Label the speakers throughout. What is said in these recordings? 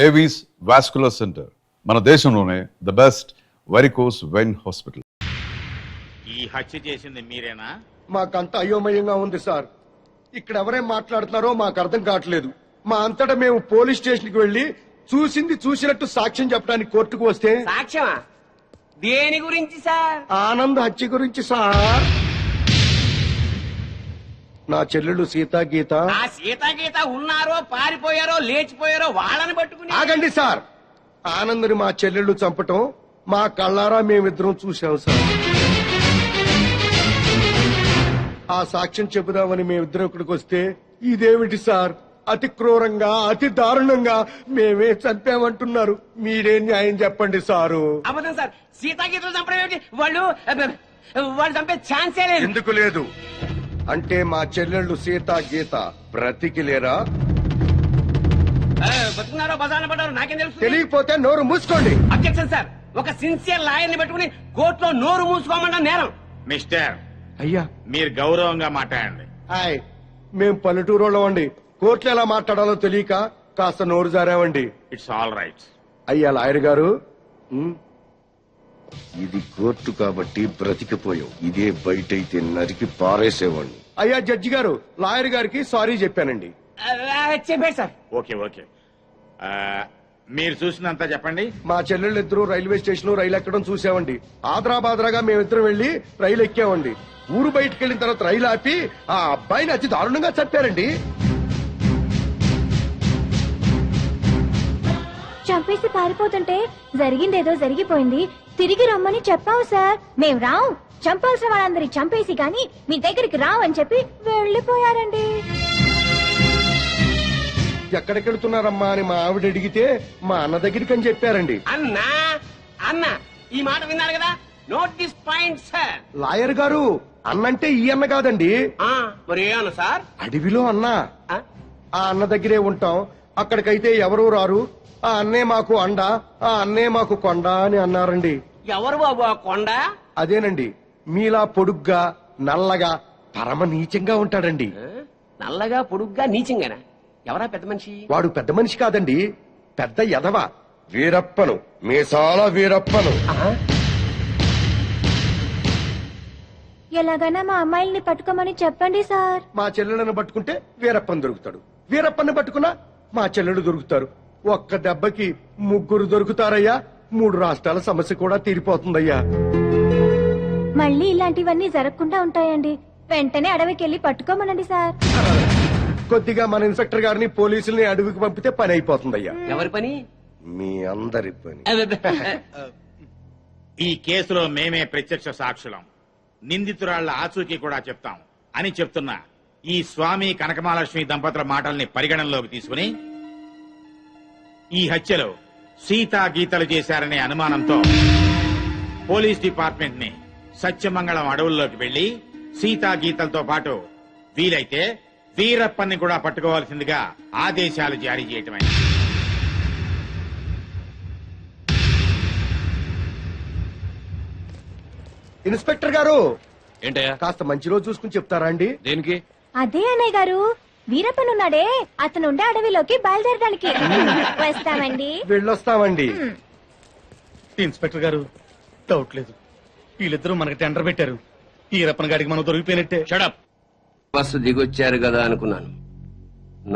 Speaker 1: Avis vascular centre, మన దేశంలోనే the best varicose vein hospital.
Speaker 2: ఈ హత్య చేసింది మీరేనా?
Speaker 3: మాకంత అయోమయంగా ఉంది సార్. ఇక్కడ ఎవరేం మాట్లాడుతున్నారో మాకు అర్థం కావట్లేదు. మా అంతటా మేము పోలీస్ స్టేషన్ కి వెళ్లి చూసింది చూసినట్టు సాక్ష్యం చెప్పడానికి కోర్టుకు వస్తే
Speaker 4: సాక్ష్యమా? దేని గురించి సార్?
Speaker 3: ఆనంద్ హత్య గురించి సార్. నా చెల్లెళ్ళు సీతా గీత.
Speaker 4: ఆ సీతాగీత ఉన్నారో పారిపోయారో లేచిపోయారో వాళ్ళని పట్టుకుని.
Speaker 3: ఆగండి సార్. ఆనంద్ని మా చెల్లెళ్ళు చంపటం మా కళ్ళారా మేమిద్దరం చూసాం సార్. ఆ సాక్ష్యం చెబుదామని మేమిద్దరం ఇక్కడికి వస్తే ఇదేమిటి సార్, అతి క్రూరంగా అతి దారుణంగా మేమే చంపామంటున్నారు. మీరే న్యాయం చెప్పండి సారు.
Speaker 4: అబద్ధం సార్. సీతాగీతలు చంపడం ఏమిటి? వాళ్ళు చంపే ఛాన్సే లేదు.
Speaker 3: ఎందుకు లేదు అంటే మా చెల్లెళ్ళు సీతా గీత బ్రతికి లేరా?
Speaker 4: బతుకున్నారో బజార్న పడ్డారో నాకేం తెలుసు?
Speaker 3: తెలియకపోతే నోరు మూసుకోండి.
Speaker 4: Objection sir. ఒక సిన్సియర్ లాయర్ ని పెట్టుకుని కోర్టులో నోరు మూసుకోమన్నా నేరం.
Speaker 2: మిస్టర్,
Speaker 3: అయ్యా
Speaker 2: మీరు గౌరవంగా మాట్లాడండి.
Speaker 3: హాయ్, మేం పల్లెటూరులో అండి. కోర్టులో ఎలా మాట్లాడాలో తెలియక కాస్త నోరు జారామండి.
Speaker 2: It's all right.
Speaker 3: అయ్యా లాయర్ గారు, ఇది కోర్టు కాబట్టి బ్రతికిపోయావు. ఇదే బయటైతే నరికి పారేసేవాడిని. అయ్యా జడ్జి గారు, లాయర్ గారికి సారీ చెప్పానండి.
Speaker 4: చెప్పాడు సార్.
Speaker 2: ఓకే ఓకే, మీరు చూసినంత చెప్పండి.
Speaker 3: మా చెల్లెళ్ళిద్దరూ రైల్వే స్టేషన్ లో రైలు ఎక్కడం చూసామండి. ఆదరాబాదరాగా మేమిద్దరం వెళ్లి రైలు ఎక్కామండి. ఊరు బయటకు వెళ్ళిన తర్వాత రైలు ఆపి ఆ అబ్బాయిని అతి దారుణంగా చంపారండి.
Speaker 5: చంపేసి పారిపోతుంటే జరిగిందేదో జరిగిపోయింది, తిరిగి రమ్మని చెప్పావు సార్. మేం రావు, చంపాల్సిన వాళ్ళందరి చంపేసి గాని మీ దగ్గరికి రావు అని చెప్పి వెళ్లిపోయారండి.
Speaker 3: ఎక్కడికెళ్తున్నారమ్మా అని మా ఆవిడ అడిగితే మా అన్న దగ్గరికి అని చెప్పారండి.
Speaker 4: అన్న ఈ మాట విన్నారు కదా. Note this point sir.
Speaker 3: Lawyer గారు, అన్నంటే ఈ అన్న కాదండి.
Speaker 4: మరి ఏ అన్న సార్?
Speaker 3: అడవిలో అన్న. ఆ అన్న దగ్గరే ఉంటాం. అక్కడికైతే ఎవరూ రారు. ఆ అన్నే మాకు అండ, ఆ అన్నే మాకు కొండ అని అన్నారండి.
Speaker 4: ఎవరు బాబు ఆ కొండ?
Speaker 3: అదేనండి, మీలా పొడుగ్గా నల్లగా పరమ నీచంగా ఉంటాడండి.
Speaker 4: నల్లగా పొడుగ్గా నీచంగానా? ఎవరా పెద్ద మనిషి?
Speaker 3: వాడు పెద్ద మనిషి కాదండి, పెద్ద ఎదవ. వీరప్పను, మీసాల వీరప్పను.
Speaker 5: ఎలాగైనా మా అమ్మాయిల్ని పట్టుకోమని చెప్పండి సార్.
Speaker 3: మా చెల్లెలను పట్టుకుంటే వీరప్పని దొరుకుతాడు, వీరప్పని పట్టుకున్నా మా చెల్లెలు దొరుకుతారు. ఒక్క దెబ్బకి ముగ్గురు దొరుకుతారయ్యా. 3 రాష్ట్రాల సమస్య కూడా తీరిపోతుందయ్యా.
Speaker 5: మళ్ళీ ఇలాంటివన్నీ జరగకుండా ఉంటాయండి. వెంటనే అడవికి వెళ్ళి పట్టుకోమనండి సార్.
Speaker 3: కొద్దిగా మన ఇన్స్పెక్టర్ గారిని పోలీసుల్ని అడవికి పంపితే పని అయిపోతుందయ్యా.
Speaker 4: ఎవరి పని?
Speaker 3: మీ అందరి పని.
Speaker 2: ఈ కేసులో మేమే ప్రత్యక్ష సాక్షులం, నిందితురాళ్ల ఆచూకీ కూడా చెప్తాం అని చెప్తున్నా ఈ స్వామి కనకమహాలక్ష్మి దంపతుల మాటల్ని పరిగణనలోకి తీసుకుని ఈ హత్యలో సీతా గీతలు చేశారనే అనుమానంతో పోలీస్ డిపార్ట్మెంట్ ని సత్యమంగళం అడవుల్లోకి వెళ్లి సీతా గీతలతో పాటు వీలైతే వీరప్పన్ని కూడా పట్టుకోవాల్సిందిగా ఆదేశాలు జారీ చేయటమైంది.
Speaker 3: ఇన్స్పెక్టర్ గారు,
Speaker 6: ఏంటయ్యా?
Speaker 3: కాస్త మంచి రోజు చూసుకుని చెప్తారా అండి?
Speaker 6: దేనికి?
Speaker 5: అదే అన్నయ్య గారు, వీరప్పనున్నాడే అతనుండే అడవిలోకి బయలుదేరడానికి. వస్తామండి.
Speaker 3: వెళ్ళొస్తామండి.
Speaker 7: ఇన్స్పెక్టర్ గారు, డౌట్ లేదు, వీళ్ళిద్దరూ మనకి టెండర్ పెట్టారు. ఈ రప్పన గాడికి మనం దొరికిపోయినట్టే.
Speaker 6: షడప్.
Speaker 4: బస్సు దిగొచ్చారు కదా అనుకున్నాను.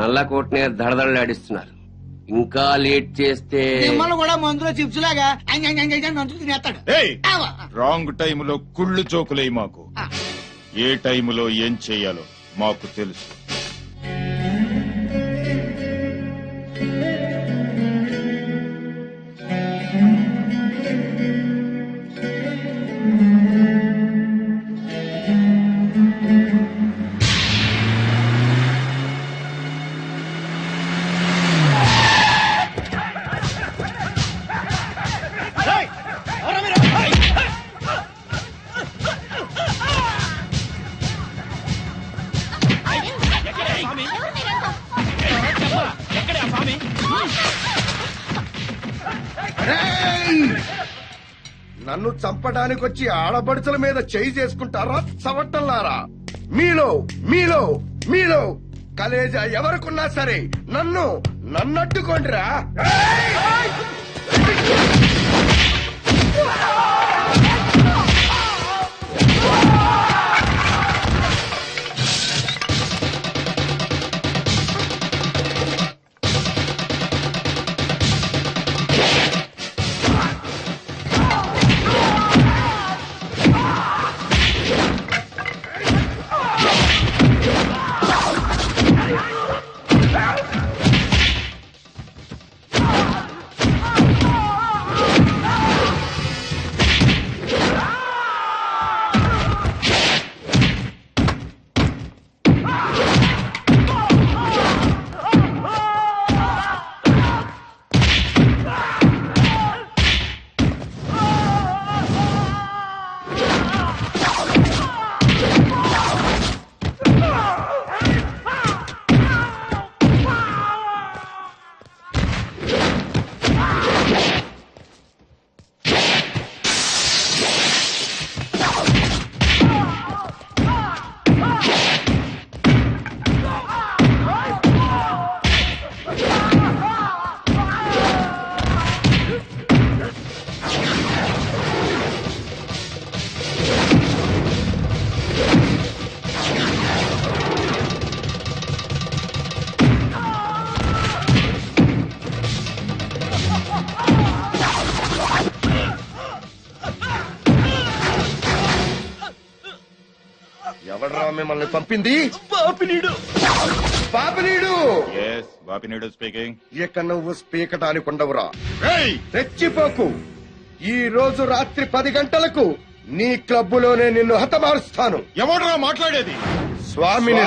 Speaker 4: నల్లకోటనే దడదడలాడిస్తున్నారు. ఇంకా లేట్ చేస్తే
Speaker 8: మిమ్మల్ని కూడా మందులో చిప్స్ లాగా నంచులు తినేస్తాడు.
Speaker 9: రాంగ్ టైములో కుళ్ళు జోకులే మాకు. ఏ టైములో ఏం చెయ్యాలో మాకు తెలుసు.
Speaker 3: నన్ను చంపడానికి వచ్చి ఆడపడుచుల మీద చేయి చేసుకుంటారా చవట్టల్లారా? మీలో మీలో మీలో కలేజా ఎవరికున్నా సరే నన్ను నన్నట్టుకోండిరా. ఎవడరా మిమ్మల్ని పంపింది?
Speaker 7: పాపినీడు.
Speaker 3: పాపినీడు.
Speaker 9: Yes Bapineedu speaking.
Speaker 3: ఇక నువ్వు స్పీకటానికి ఉండవురా. రెచ్చిపోకు. ఈ రోజు రాత్రి 10 గంటలకు నీ క్లబ్బులోనే నిన్ను హతమారుస్తాను.
Speaker 9: ఎవడరా మాట్లాడేది?
Speaker 3: స్వామిని.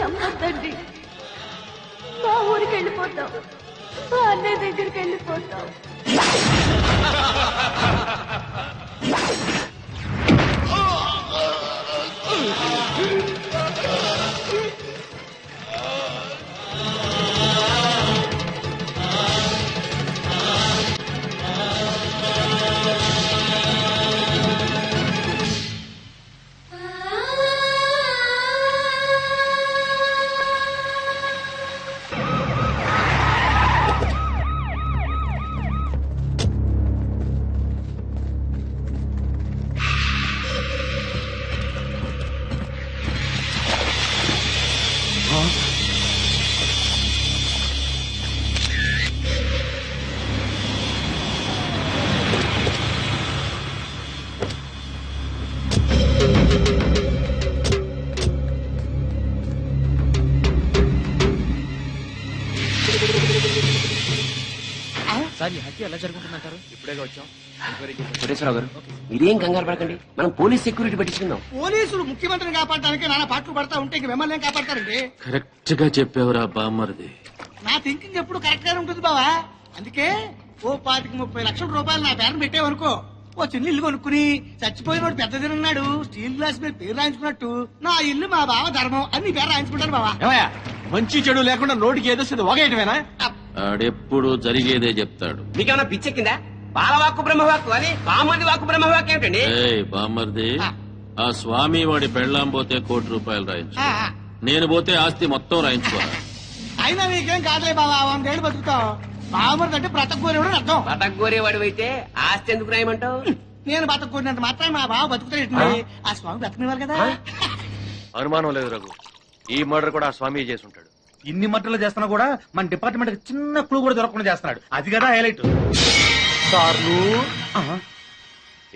Speaker 5: చంపొద్దండి. మా ఊరికి వెళ్ళిపోతాం, మా అన్నయ్య దగ్గరికి వెళ్ళిపోతాం.
Speaker 4: సార్ ఈ హత్య ఎలా జరుగుతుందంటారు? ఇప్పుడేగా వచ్చాం.
Speaker 6: కోటేశ్వరరావు గారు మీరేం కంగారు పడకండి, మనం పోలీస్ సెక్యూరిటీ పెట్టించుకుందాం.
Speaker 8: పోలీసులు ముఖ్యమంత్రిని కాపాడటానికి నానా పాటలు పడతా ఉంటే ఇంక మిమ్మల్ని ఏం కాపాడతారండి?
Speaker 10: కరెక్ట్ గా చెప్పావురా బామ్మరిది.
Speaker 8: నా థింకింగ్ ఎప్పుడు కరెక్ట్ గానే ఉంటుంది బావా. అందుకే ఓ 25-30 లక్షల రూపాయలు నా పేరు పెట్టేవనుకో, ఓ చిన్న ఇల్లు కొనుక్కుని చచ్చిపోయినోడు పెద్దదిన్నాడు స్టీల్ గ్లాస్ మీద పేరు రాయించుకున్నట్టు నా ఇల్లు మా బావ ధర్మం అని నీ పేరు రాయించుకుంటాను బావా.
Speaker 7: మంచి చెడు లేకుండా నోటికి ఏదొస్తుంది ఒకేయటమేనా?
Speaker 10: ఆడెప్పుడు జరిగేదే చెప్తాడు.
Speaker 4: మీకేమన్నా పిచ్చెక్కిందా? బాలవాక్కు బ్రహ్మవాక్కు అని బామ్మది వాక్కు బ్రహ్మవాక్కు ఏమిటండి?
Speaker 10: ఏయ్ బామ్మరిది, ఆ స్వామి వాడి పెళ్ళాం పోతే ₹1,00,00,000 రాయించు, నేను పోతే ఆస్తి మొత్తం రాయించుకోరా.
Speaker 8: అయినా నీకేం కాదులే బావా, 100 ఏళ్ళు బతుకుతావు. బావమరిది అంటే బ్రతకూరేవాడు అర్థం.
Speaker 4: బతకగోరేవాడు అయితే ఆస్తి ఎందుకు రాయమంటావు?
Speaker 8: నేను బతకూరినంత మాత్రం మా బావ బతుకుతాడు. ఆ స్వామి బతకనివ్వాలి కదా.
Speaker 6: అనుమానం లేదు రఘు, ఈ మర్డర్ కూడా ఆ స్వామి చేసి ఉంటాడు.
Speaker 7: ఇన్ని మట్టలు చేస్తున్నా కూడా మన డిపార్ట్మెంట్ చిన్న క్లూ కూడా దొరకకుండా చేస్తున్నాడు. అది కదా హైలైట్.
Speaker 3: సార్లు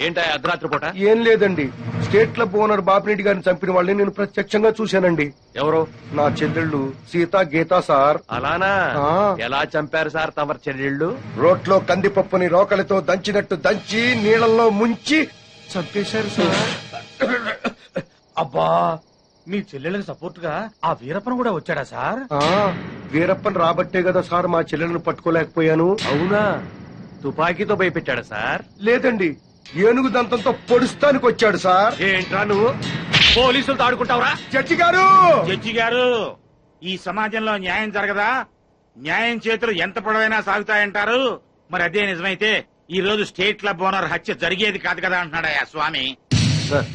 Speaker 6: ఏంటా అర్ధరాత్రి పూట?
Speaker 3: ఏం లేదండి, స్టేట్ క్లబ్ ఓనర్ బాపిరెడ్డి గారిని చంపిన వాళ్ళని నేను ప్రత్యక్షంగా చూశానండి.
Speaker 6: ఎవరు?
Speaker 3: నా చెల్లెళ్ళు సీత గీత సార్.
Speaker 6: అలానా?
Speaker 3: ఆ.
Speaker 6: ఎలా చంపారు సార్ తమరు చెల్లెళ్ళు?
Speaker 3: రోట్లో కందిపప్పుని రోకలితో దంచినట్టు దంచి నీళ్ళల్లో ముంచి చంపేశారు సార్.
Speaker 7: అబ్బా, మీ చెల్లెళ్ళకి సపోర్ట్ గా ఆ వీరప్పన్ కూడా వచ్చాడా సార్?
Speaker 3: వీరప్పన్ రాబట్టే కదా సార్ మా చెల్లెలను పట్టుకోలేకపోయాను.
Speaker 6: అవునా? తుపాకీతో భయపెట్టాడా సార్?
Speaker 3: లేదండి, ఏనుగు దంతంతో పొడుస్తానికి వచ్చాడు సార్.
Speaker 6: ఏంట్రా నువ్వు పోలీసులతో ఆడుకుంటావురా?
Speaker 3: జడ్జి గారు,
Speaker 2: జడ్జి గారు, ఈ సమాజంలో న్యాయం జరగదా? న్యాయం చేతులు ఎంత పొడవైనా సాగుతాయంటారు. మరి అదే నిజమైతే ఈ రోజు స్టేట్ క్లబ్ ఓనర్ హత్య జరిగేది కాదు కదా అంటున్నాడయ్యా స్వామి.
Speaker 3: సార్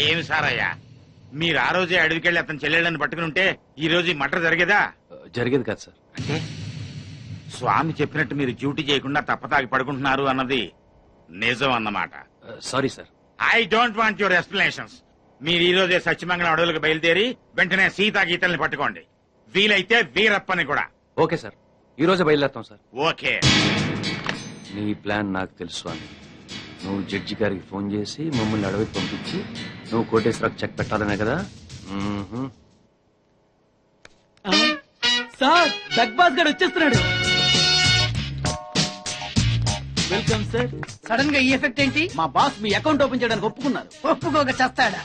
Speaker 2: ఏమి సార్ అయ్యా, మీరు ఆ రోజే అడవికెళ్లి అతని చెల్లెళ్ళని పట్టుకుని ఉంటే ఈ రోజు ఈ మటర్ జరిగేదా?
Speaker 6: జరిగేది కాదు సార్.
Speaker 2: అంటే స్వామి చెప్పినట్టు మీరు డ్యూటీ చేయకుండా తప్పతాగి పడుకుంటున్నారు అన్నది నిజం అన్నమాట.
Speaker 6: Sorry sir.
Speaker 2: I don't want your explanations. మీరు ఈ రోజే సత్యమంగళం అడవులకు బయలుదేరి వెంటనే సీతా గీతల్ని పట్టుకోండి, వీలైతే వీరప్పని కూడా.
Speaker 6: ఓకే సార్, ఈ రోజు బయలుదేరుతాం సార్.
Speaker 2: ఓకే.
Speaker 10: నీ ప్లాన్ నాకు తెలుసు స్వామి. నువ్వు జడ్జి గారికి ఫోన్ చేసి మమ్మల్ని అడవికి పంపించి నువ్వు కోటేశ్వరకు చెక్ పెట్టాలనే కదా.
Speaker 4: సార్ బిగ్ బాస్ గారు వచ్చేస్తున్నాడు. Welcome sir.
Speaker 8: సడన్ గా ఈ ఎఫెక్ట్ ఏంటి?
Speaker 4: మా బాస్ మీ అకౌంట్ ఓపెన్ చేయడానికి ఒప్పుకున్నారు.
Speaker 8: ఒప్పుకోక చేస్తాడా?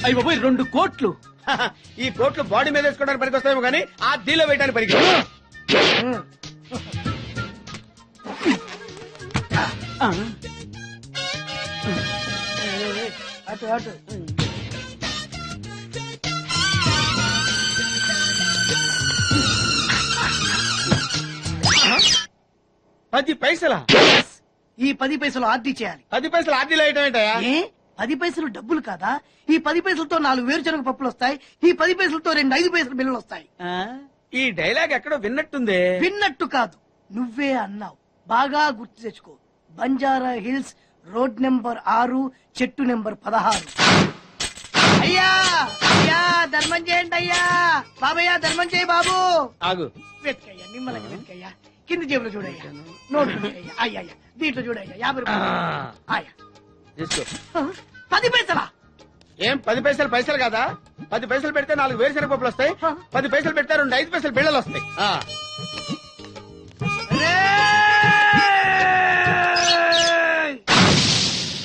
Speaker 4: అయ్యి బాబోయ్, 2 కోట్లు.
Speaker 7: ఈ కోట్లు బాడీ మీద వేసుకోవడానికి పనికొస్తాయేమో కానీ ఆ దీలో వేయడానికి పనికి.
Speaker 8: అటు అటు
Speaker 7: 10 పైసలా?
Speaker 8: ఈ 10 పైసలు ఆర్డీ చేయాలి.
Speaker 7: 10 పైసలు ఆర్డీలో వేయటం ఏంటయ్యా?
Speaker 8: ఏ 10 పైసలు డబ్బులు కాదా? ఈ 10 పైసలతో 4 వేరుశనగ పప్పులు వస్తాయి. ఈ 10 పైసలతో 2 5 పైసల బిల్లులు వస్తాయి.
Speaker 7: ఈ డైలాగ్ ఎక్కడో విన్నట్టుంది.
Speaker 8: విన్నట్టు కాదు, నువ్వే అన్నావు. బాగా గుర్తు తెచ్చుకో. బంజారా హిల్స్, రోడ్ నెంబర్ 6, చెట్టు నెంబర్ 16. అయ్యా అయ్యా ధర్మం చేయండి అయ్యా. బాబయ్యా ధర్మం చేయి బాబు.
Speaker 7: ఆగు.
Speaker 8: వెతుకయ్యా, నిమ్మలంగా వెతుకయ్యా. కింది జేబులో చూడయ్యా, నోట్ వెతుకయ్యా. అయ్యా దీంట్లో చూడయ్యా, 50 రూపాయలు. ఆయా
Speaker 7: తీసుకో.
Speaker 8: 10 పైసలా?
Speaker 4: ఏం 10 పైసలు పైసలు కదా 10 పైసలు పెడితే 4 వేరుశనగ పప్పులు వస్తాయి 10 పైసలు పెడితే 2 5 పైసలు బిళ్ళలు వస్తాయి ఆ.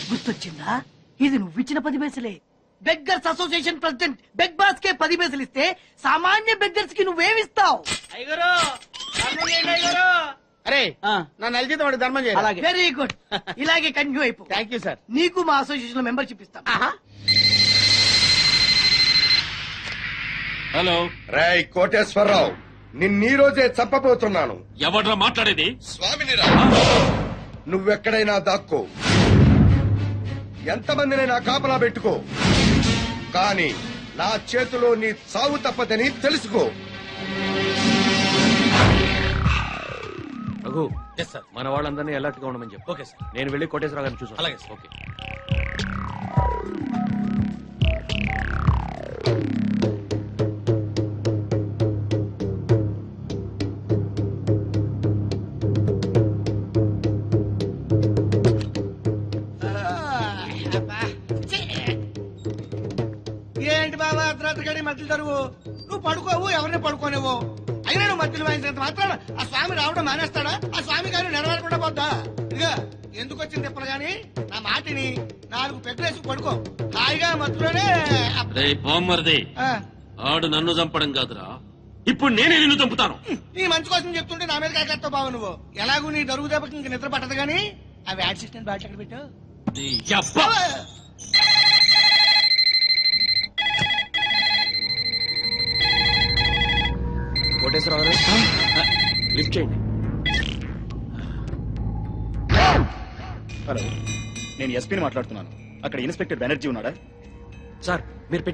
Speaker 8: గుర్తొచ్చిందా ఇది నువ్విచ్చిన 10 పైసలే. Beggars association president beg boss కే 10 పైసలు ఇస్తే సామాన్య బెగ్గర్స్ కి నువ్వేమిస్తావు?
Speaker 4: అయ్యగారు ధర్మం చేయండి అయ్యగారు. అరే నా నెల జీతం వాడికి ధర్మం చేయాలి.
Speaker 8: వెరీ గుడ్, ఇలాగే కంటిన్యూ అయిపో.
Speaker 4: Thank you sir.
Speaker 8: నీకు మా అసోసియేషన్ లో మెంబర్షిప్ ఇస్తాం.
Speaker 10: హలో,
Speaker 3: రాయ్ కోటేశ్వరరావు, నిన్నీ రోజే చంపబోతున్నాను.
Speaker 10: ఎవడ్రా మాట్లాడేది?
Speaker 3: స్వామిని రా. నువ్వెక్కడైనా దాక్కో, ఎంతమందినైనా కాపలా పెట్టుకో, కానీ నా చేతిలో నీ చావు తప్పదని తెలుసుకో.
Speaker 10: రఘు, మన వాళ్ళందరినీ అలర్ట్ గా ఉండమని చెప్పు.
Speaker 7: Okay sir.
Speaker 10: నేను వెళ్ళి కోటేశ్వరరావు గారిని చూసాను.
Speaker 7: అలాగే సార్.
Speaker 10: ఓకే.
Speaker 4: ఏంటి బాబా అర్ధరాత్రి గడి మధ్యలో తరువు నువ్వు పడుకోవు ఎవరిని పడుకోనివ్వు అయినా నువ్వు మధ్యలో వాయించినంత మాత్రాన ఆ స్వామి రావడం మానేస్తాడా? ఆ స్వామి గారు నెరవేరకుండా పోద్దా? ఇదిగా ఎందుకు వచ్చింది తిప్పలు గాని నా మాటిని 4 పెగ్గలేసి పడుకో హాయిగా మధ్యలోనే
Speaker 10: బామ్మర్ది, ఆడు నన్ను చంపడం కాదురా, ఇప్పుడు నేనే నిన్ను చంపుతాను.
Speaker 4: నీ మంచి కోసం చెప్తుంటే నా మీద కాకెత్తావు బాబు నువ్వు. ఎలాగూ నీ దరుగు దెబ్బకి ఇంక నిద్ర పట్టదు గాని ఆ వ్యాట్ సిస్టమ్ బాగా ఎక్కడ పెట్టావు?
Speaker 10: నీ యబ్బ. కోటేశ్వరరావు గారు, లిఫ్ట్ చేయండి.
Speaker 7: హలో, నేను ఎస్పీని మాట్లాడుతున్నాను. అక్కడ ఇన్స్పెక్టర్ బెనర్జీ ఉన్నాడా?
Speaker 10: సార్, మీరు పెట్టి